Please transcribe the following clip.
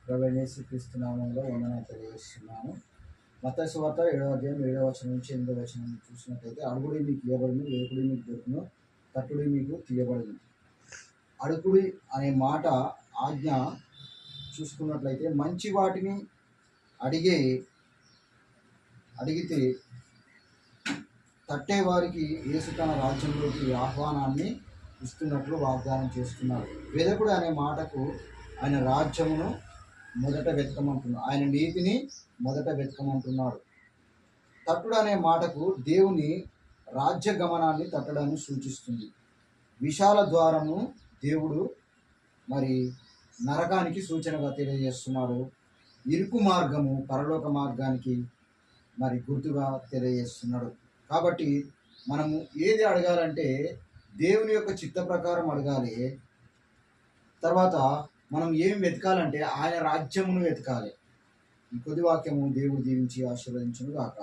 ప్రభువైన యేసుక్రీస్తు నామములో వందనాలు తెలియజేస్తున్నాను. మత్తయి సువార్త 7వ అధ్యాయం 7వ వచనం నుంచి 8వ వచనం చూసినట్లయితే, అడుగుడి మీకు ఇవ్వబడును, వేకుడి మీకు దొరుకును, తట్టుడి మీకు తీయబడును. అడుగుడి అనే మాట ఆజ్ఞ చూసుకున్నట్లయితే మంచి వాటిని అడిగితే తట్టే వారికి యేసు తన రాజ్యంలోకి ఆహ్వానాన్ని ఇస్తున్నట్లు వాగ్దానం చేస్తున్నారు. వెదకుడు అనే మాటకు ఆయన రాజ్యమును మొదట వెతకమంటున్నాడు, ఆయన నీతిని మొదట వెతకమంటున్నాడు. తట్టుడు అనే మాటకు దేవుని రాజ్య గమనాన్ని తట్టడాన్ని సూచిస్తుంది. విశాల ద్వారము దేవుడు మరి నరకానికి సూచనగా తెలియజేస్తున్నాడు. ఇరుకు మార్గము పరలోక మార్గానికి మరి గుర్తుగా తెలియజేస్తున్నాడు. కాబట్టి మనము ఏది అడగాలంటే దేవుని యొక్క చిత్త ప్రకారం అడగాలి. తర్వాత మనం ఏం వెతకాలంటే ఆయన రాజ్యమును వెతకాలి. ఈ కొద్ది వాక్యము దేవుడు దీవించి ఆశీర్వదించును గాక.